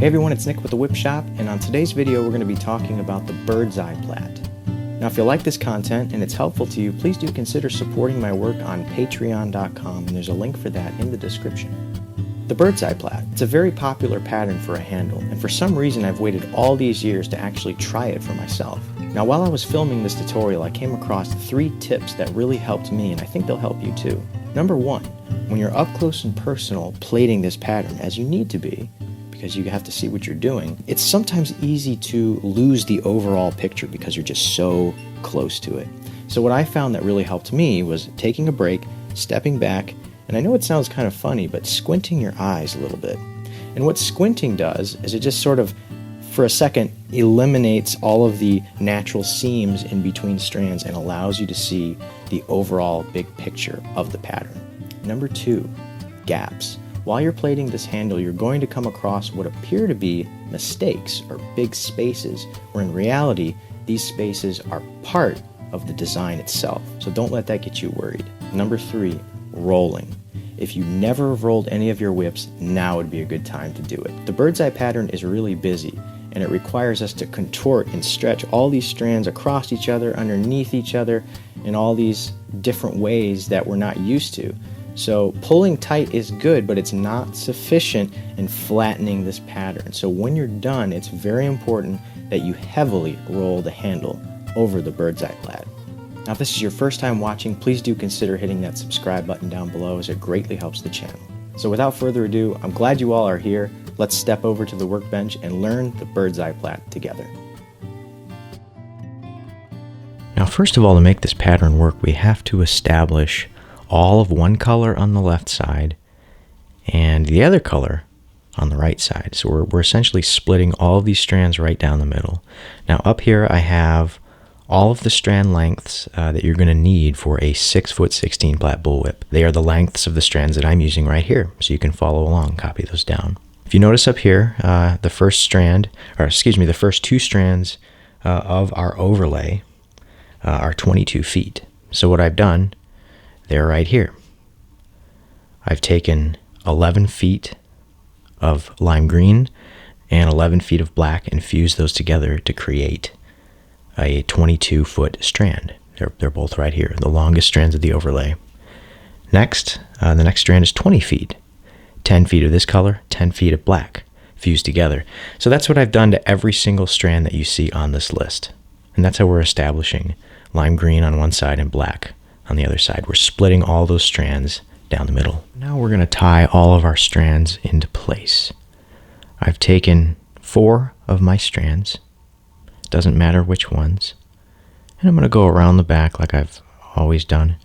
Hey everyone, it's Nick with the Whip Shop, and on today's video we're going to be talking about the bird's eye plait. Now if you like this content and it's helpful to you, please do consider supporting my work on patreon.com, and there's a link for that in the description. The bird's eye plait, it's a very popular pattern for a handle, and for some reason I've waited all these years to actually try it for myself. Now while I was filming this tutorial, I came across 3 tips that really helped me, and I think they'll help you too. Number 1, when you're up close and personal plating this pattern, as you need to be, because you have to see what you're doing, it's sometimes easy to lose the overall picture because you're just so close to it. So what I found that really helped me was taking a break, stepping back, and I know it sounds kind of funny, but squinting your eyes a little bit. And what squinting does is it just sort of, for a second, eliminates all of the natural seams in between strands and allows you to see the overall big picture of the pattern. Number 2, gaps. While you're plating this handle, you're going to come across what appear to be mistakes or big spaces, where in reality, these spaces are part of the design itself. So don't let that get you worried. Number 3, rolling. If you never have rolled any of your whips, now would be a good time to do it. The bird's eye pattern is really busy, and it requires us to contort and stretch all these strands across each other, underneath each other, in all these different ways that we're not used to. So pulling tight is good, but it's not sufficient in flattening this pattern. So when you're done, it's very important that you heavily roll the handle over the bird's eye plait. Now if this is your first time watching, please do consider hitting that subscribe button down below, as it greatly helps the channel. So without further ado, I'm glad you all are here. Let's step over to the workbench and learn the bird's eye plait together. Now first of all, to make this pattern work, we have to establish all of one color on the left side and the other color on the right side. So we're essentially splitting all of these strands right down the middle. Now up here I have all of the strand lengths that you're going to need for a 6'16" plait bullwhip. They are the lengths of the strands that I'm using right here, so you can follow along, copy those down. If you notice up here, the first 2 strands of our overlay are 22 feet. So what I've done, they're right here. I've taken 11 feet of lime green and 11 feet of black and fused those together to create a 22-foot strand. They're both right here, the longest strands of the overlay. Next, the next strand is 20 feet. 10 feet of this color, 10 feet of black, fused together. So that's what I've done to every single strand that you see on this list. And that's how we're establishing lime green on one side and black on the other side. We're splitting all those strands down the middle. Now we're going to tie all of our strands into place. I've taken 4 of my strands, doesn't matter which ones, and I'm going to go around the back like I've always done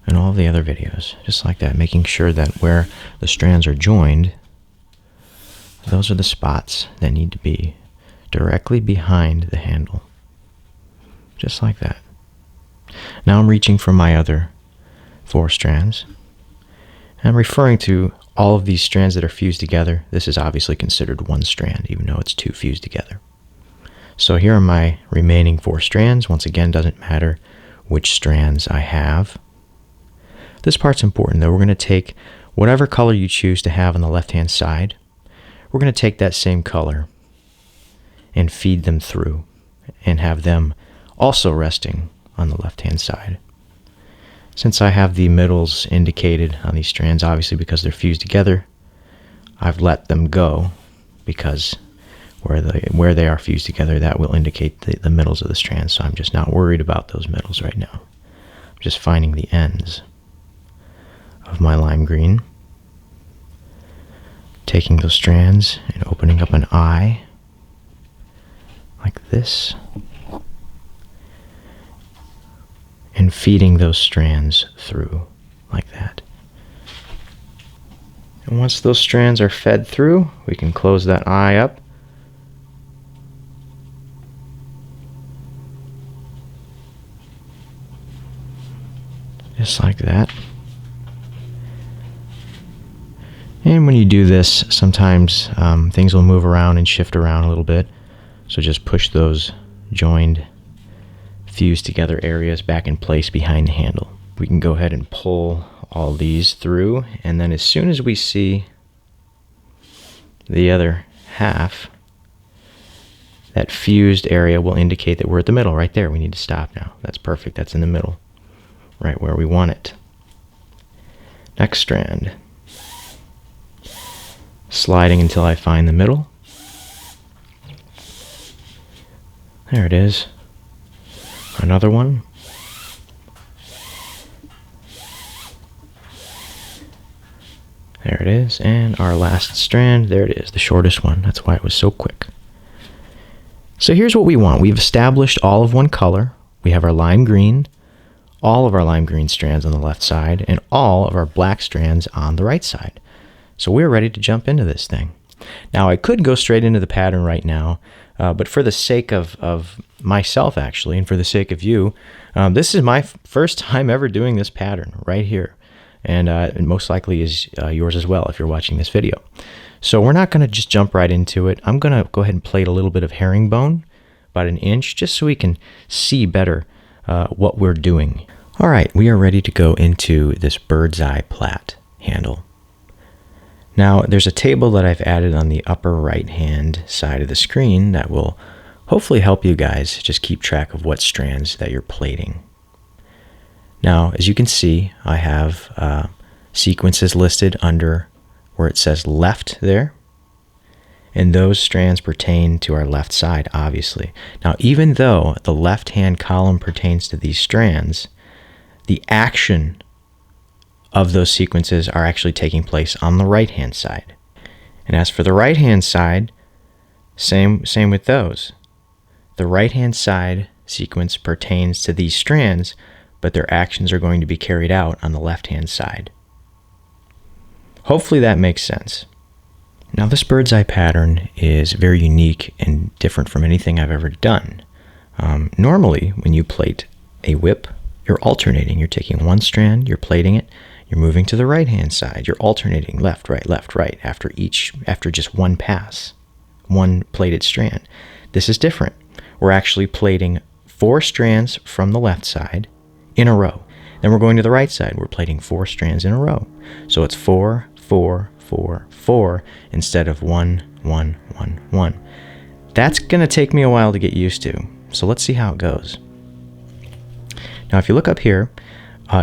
in all the other videos, just like that, making sure that where the strands are joined, those are the spots that need to be directly behind the handle, just like that. Now I'm reaching for my other 4 strands. I'm referring to all of these strands that are fused together. This is obviously considered one strand, even though it's 2 fused together. So here are my remaining 4 strands. Once again, doesn't matter which strands I have. This part's important though. We're going to take whatever color you choose to have on the left-hand side. We're going to take that same color and feed them through and have them also resting on the left-hand side. Since I have the middles indicated on these strands, obviously because they're fused together, I've let them go, because where they are fused together, that will indicate the middles of the strands. So I'm just not worried about those middles right now. I'm just finding the ends of my lime green, taking those strands and opening up an eye like this, and feeding those strands through like that. And once those strands are fed through, we can close that eye up. Just like that. And when you do this, sometimes things will move around and shift around a little bit. So just push those joined, fused together areas back in place behind the handle. We can go ahead and pull all these through, and then as soon as we see the other half, that fused area will indicate that we're at the middle right there. We need to stop now. That's perfect. That's in the middle, right where we want it. Next strand. Sliding until I find the middle. There it is. Another one. There it is. And our last strand, there it is, the shortest one. That's why it was so quick. So here's what we want. We've established all of one color. We have our lime green, all of our lime green strands on the left side, and all of our black strands on the right side. So we're ready to jump into this thing. Now I could go straight into the pattern right now, but for the sake of myself actually, and for the sake of you, this is my first time ever doing this pattern right here. And it most likely is yours as well if you're watching this video. So we're not going to just jump right into it. I'm going to go ahead and plait a little bit of herringbone, about an inch, just so we can see better what we're doing. All right, we are ready to go into this bird's eye plait handle. Now there's a table that I've added on the upper right hand side of the screen that will hopefully help you guys just keep track of what strands that you're plaiting. Now, as you can see, I have sequences listed under where it says left there, and those strands pertain to our left side, obviously. Now, even though the left-hand column pertains to these strands, the action of those sequences are actually taking place on the right-hand side. And as for the right-hand side, same with those. The right-hand side sequence pertains to these strands, but their actions are going to be carried out on the left-hand side. Hopefully that makes sense. Now this bird's eye pattern is very unique and different from anything I've ever done. Normally, when you plait a whip, you're alternating. You're taking one strand, you're plaiting it, you're moving to the right-hand side, you're alternating left, right, after just one pass, one plaited strand. This is different. We're actually plaiting 4 strands from the left side in a row. Then we're going to the right side. We're plaiting 4 strands in a row. So it's 4, 4, 4, 4 instead of 1, 1, 1, 1. That's going to take me a while to get used to. So let's see how it goes. Now if you look up here,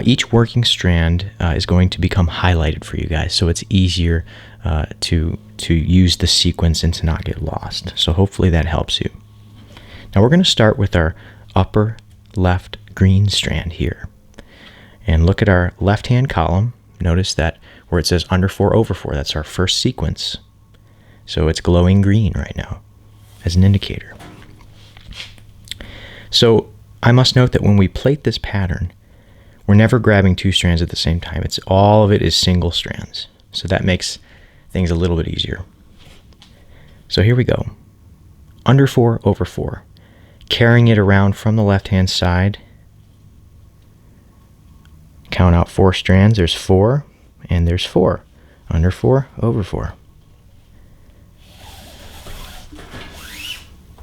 each working strand is going to become highlighted for you guys, so it's easier to use the sequence and to not get lost. So hopefully that helps you. Now we're going to start with our upper left green strand here. And look at our left-hand column. Notice that where it says under 4 over 4, that's our first sequence. So it's glowing green right now as an indicator. So I must note that when we plait this pattern, we're never grabbing 2 strands at the same time. All of it is single strands. So that makes things a little bit easier. So here we go. Under 4 over 4. Carrying it around from the left-hand side. Count out 4 strands. There's 4, and there's 4. Under 4 over 4.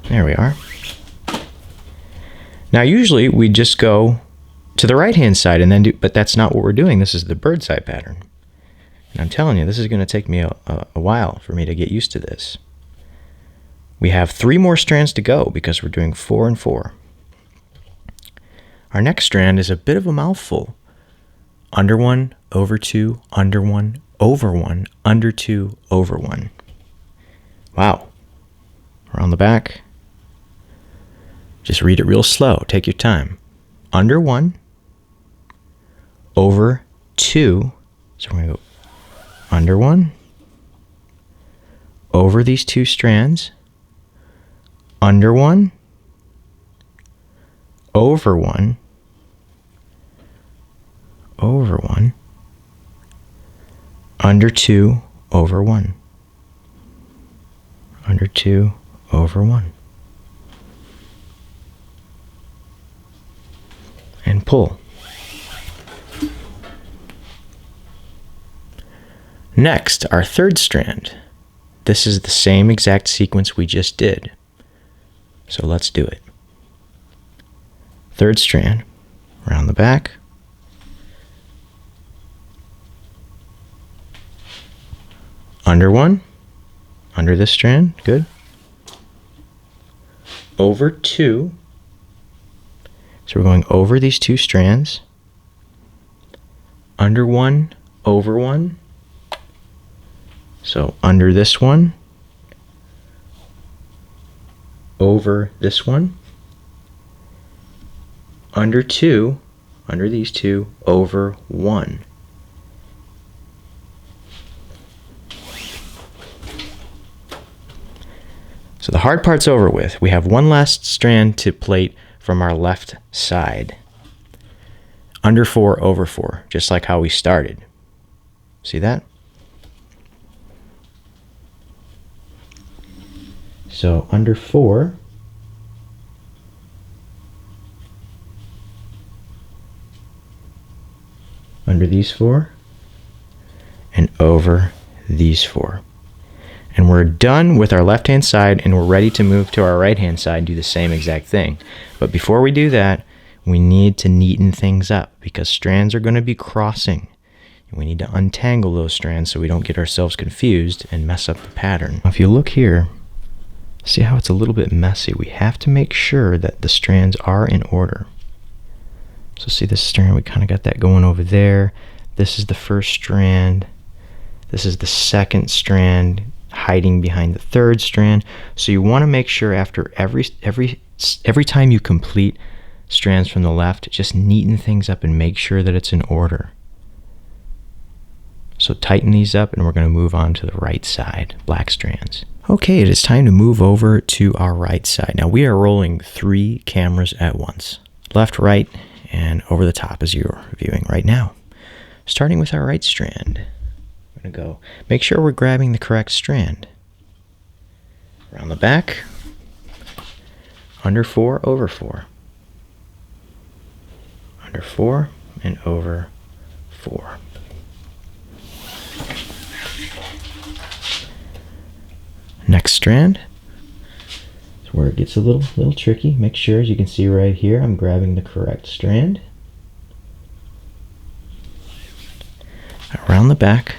There we are. Now usually we just go to the right-hand side and then do, but that's not what we're doing. This is the bird's eye pattern. And I'm telling you, this is going to take me a while for me to get used to this. We have 3 more strands to go because we're doing 4 and 4. Our next strand is a bit of a mouthful. Under 1, over 2, under 1, over 1, under 2, over 1. Wow. We're on the back. Just read it real slow. Take your time. Under 1, over 2. So we're going to go under 1, over these 2 strands, under 1, over 1, over 1, under 2, over 1, under 2, over 1, and pull. Next, our third strand. This is the same exact sequence we just did. So let's do it. Third strand, around the back. Under 1, under this strand, good. Over 2. So we're going over these 2 strands. Under 1, over 1. So under this one, over this one, under 2, under these 2, over 1. So the hard part's over with. We have one last strand to plait from our left side. Under 4, over 4, just like how we started. See that? So under 4, under these 4, and over these 4. And we're done with our left-hand side, and we're ready to move to our right-hand side and do the same exact thing. But before we do that, we need to neaten things up because strands are going to be crossing. And we need to untangle those strands so we don't get ourselves confused and mess up the pattern. If you look here, see how it's a little bit messy? We have to make sure that the strands are in order. So see this strand, we kind of got that going over there. This is the first strand. This is the second strand hiding behind the third strand. So you want to make sure after every time you complete strands from the left, just neaten things up and make sure that it's in order. So tighten these up and we're going to move on to the right side, black strands. Okay, it is time to move over to our right side. Now we are rolling 3 cameras at once. Left, right, and over the top as you're viewing right now. Starting with our right strand. We're going to go, make sure we're grabbing the correct strand. Around the back, under 4, over 4. Under 4 and over 4. Next strand is where it gets a little tricky. Make sure, as you can see right here, I'm grabbing the correct strand. Around the back,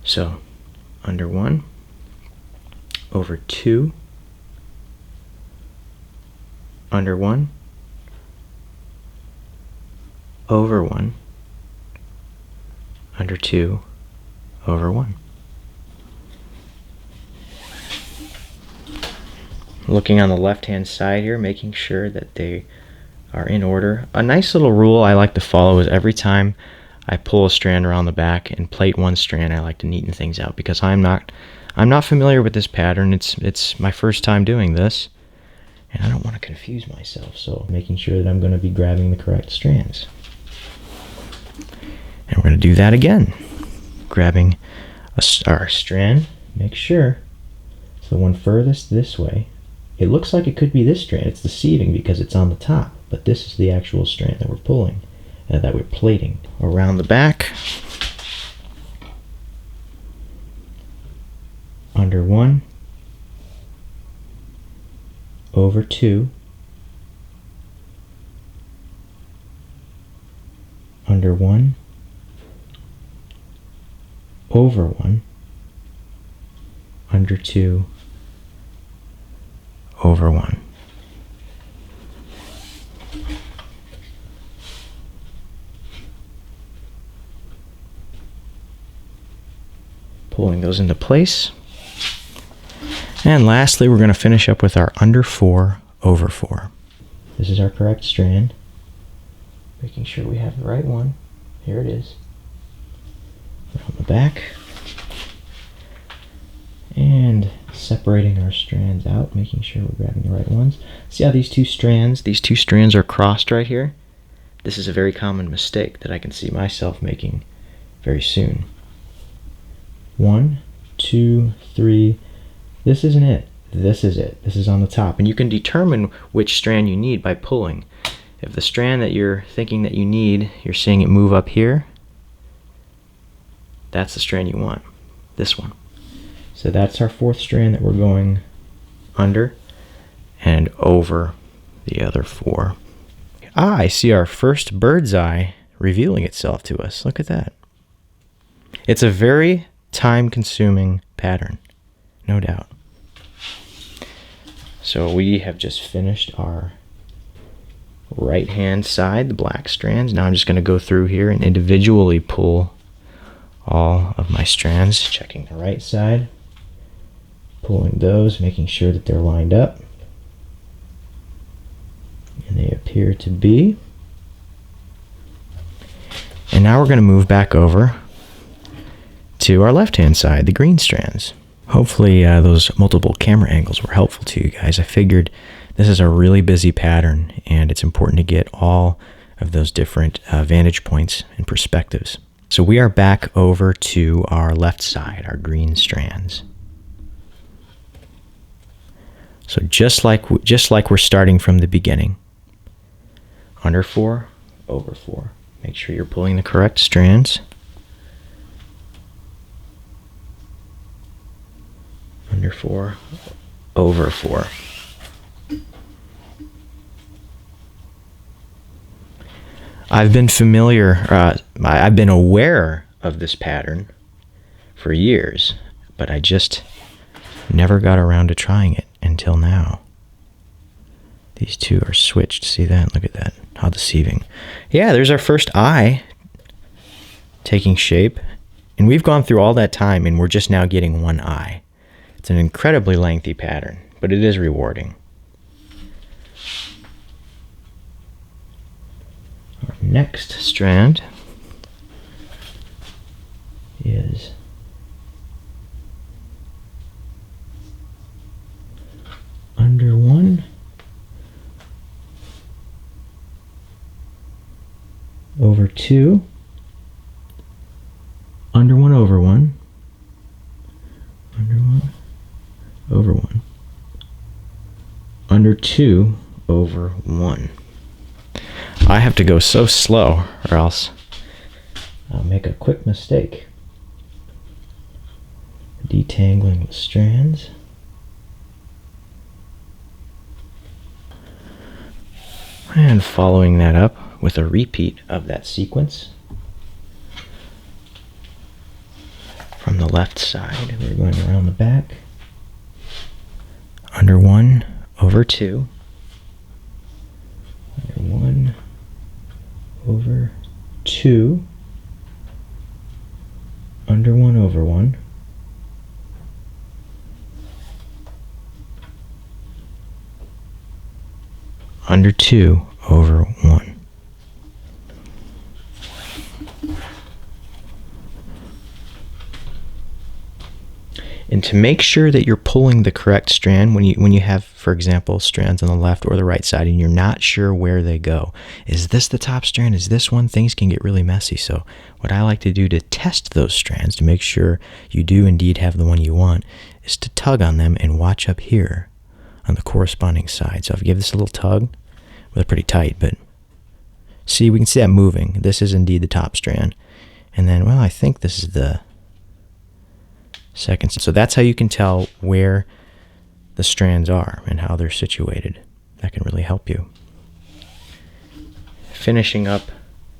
so under 1, over 2, under 1, over 1, under 2, over 1. Looking on the left hand side here, making sure that they are in order. A nice little rule I like to follow is every time I pull a strand around the back and plait one strand, I like to neaten things out because I'm not familiar with this pattern. It's my first time doing this and I don't want to confuse myself, so making sure that I'm going to be grabbing the correct strands. And we're going to do that again. Grabbing our strand, make sure it's the one furthest this way. It looks like it could be this strand. It's deceiving because it's on the top, but this is the actual strand that we're pulling, that we're plaiting. Around the back, under 1, over 2, under 1, over 1, under 2, over 1. Pulling those into place. And lastly, we're going to finish up with our under 4, over 4. This is our correct strand. Making sure we have the right one. Here it is. Around the back. And separating our strands out, making sure we're grabbing the right ones. See how these two strands are crossed right here? This is a very common mistake that I can see myself making very soon. 1, 2, 3. This isn't it. This is it. This is on the top. And you can determine which strand you need by pulling. If the strand that you're thinking that you need, you're seeing it move up here, that's the strand you want. This one. So that's our 4th strand that we're going under and over the other 4. Ah, I see our first bird's eye revealing itself to us. Look at that. It's a very time-consuming pattern. no doubt. So we have just finished our right hand side, the black strands. Now I'm just going to go through here and individually pull all of my strands, checking the right side, pulling those, making sure that they're lined up, and they appear to be. And now we're going to move back over to our left hand side, the green strands. Hopefully those multiple camera angles were helpful to you guys. I figured this is a really busy pattern and it's important to get all of those different vantage points and perspectives. So we are back over to our left side, our green strands. So just like we're starting from the beginning, under 4, over 4. Make sure you're pulling the correct strands. Under 4, over 4. I've been I've been aware of this pattern for years, but I just never got around to trying it until now. These two are switched. See that? Look at that. How deceiving. Yeah, there's our first eye taking shape, and we've gone through all that time and we're just now getting one eye. It's an incredibly lengthy pattern, but it is rewarding. Our next strand is under 1, over 2, under 1, over 1, under 1, over 1, under 2, over 1. I have to go so slow or else I'll make a quick mistake. Detangling the strands. And following that up with a repeat of that sequence. From the left side, we're going around the back. Under 1, over 2. Under 1, over 2. Under 1, over 1. Under 2, over 1. And to make sure that you're pulling the correct strand, when you have, for example, strands on the left or the right side and you're not sure where they go, is this the top strand? Is this one? Things can get really messy. So what I like to do to test those strands to make sure you do indeed have the one you want is to tug on them and watch up here on the corresponding side. So if I give this a little tug, well, they're pretty tight, but see, we can see that moving. This is indeed the top strand. And then, well, I think this is the second. So that's how you can tell where the strands are and how they're situated. That can really help you. Finishing up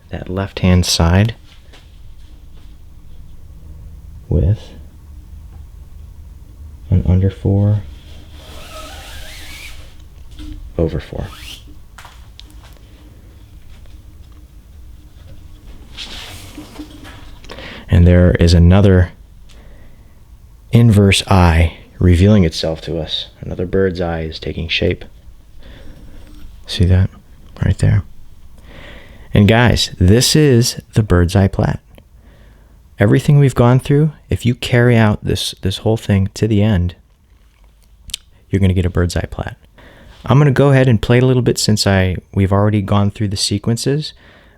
that left-hand side with an under 4, over 4. And there is another inverse eye revealing itself to us. Another bird's eye is taking shape. See that? Right there. And guys, this is the bird's eye plait. Everything we've gone through, if you carry out this whole thing to the end, you're going to get a bird's eye plait. I'm going to go ahead and play a little bit since we've already gone through the sequences.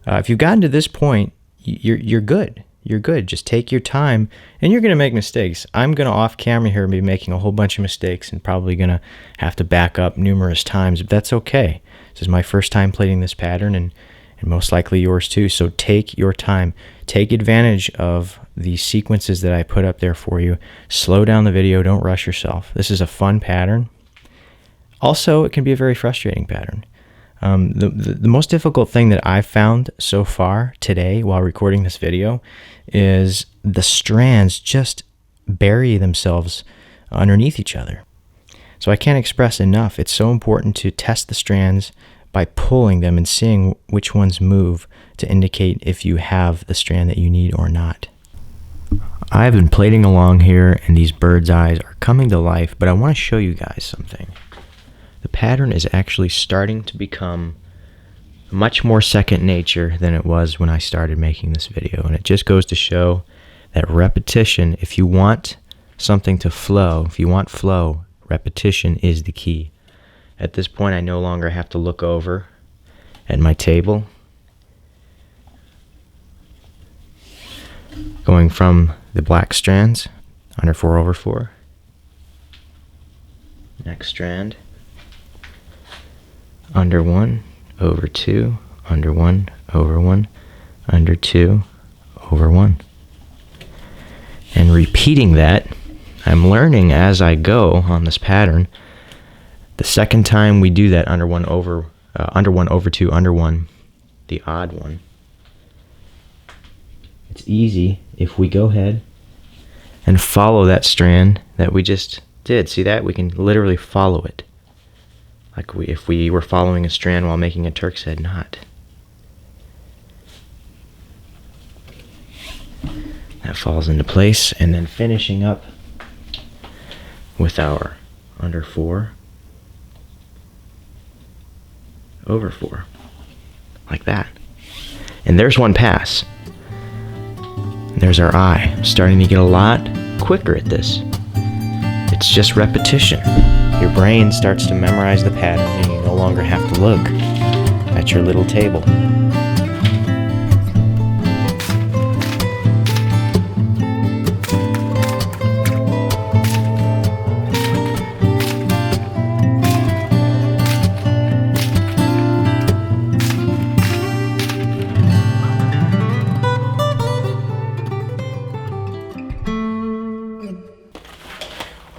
If you've gotten to this point, you're good. You're good. Just take your time, and you're going to make mistakes. I'm going to off camera here be making a whole bunch of mistakes and probably going to have to back up numerous times, but that's okay. This is my first time plating this pattern, and most likely yours too. So take your time. Take advantage of the sequences that I put up there for you. Slow down the video. Don't rush yourself. This is a fun pattern. Also, it can be a very frustrating pattern. The most difficult thing that I've found so far today while recording this video is the strands just bury themselves underneath each other. So I can't express enough. It's so important to test the strands by pulling them and seeing which ones move to indicate if you have the strand that you need or not. I've been plaiting along here and these bird's eyes are coming to life, but I want to show you guys something. The pattern is actually starting to become much more second nature than it was when I started making this video, and it just goes to show that repetition, if you want something to flow, if you want flow, repetition is the key. At this point, I no longer have to look over at my table. Going from the black strands, under 4/4. Next strand, under 1, over 2, under 1, over 1, under 2, over 1. And repeating that, I'm learning as I go on this pattern. The second time we do that under 1 over 2, under 1, the odd one, it's easy if we go ahead and follow that strand that we just did. See that? We can literally follow it. Like if we were following a strand while making a Turk's head knot. That falls into place, and then finishing up with our under 4, over 4, like that. And there's one pass. There's our eye. I'm starting to get a lot quicker at this. It's just repetition. Your brain starts to memorize the pattern and you no longer have to look at your little table.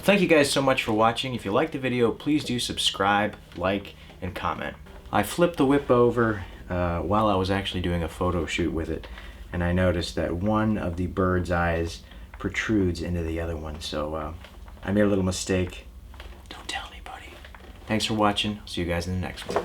Thank you guys so much for watching. If you liked the video, please do subscribe, like, and comment. I flipped the whip over while I was actually doing a photo shoot with it, and I noticed that one of the bird's eyes protrudes into the other one, so I made a little mistake. Don't tell anybody. Thanks for watching. See you guys in the next one.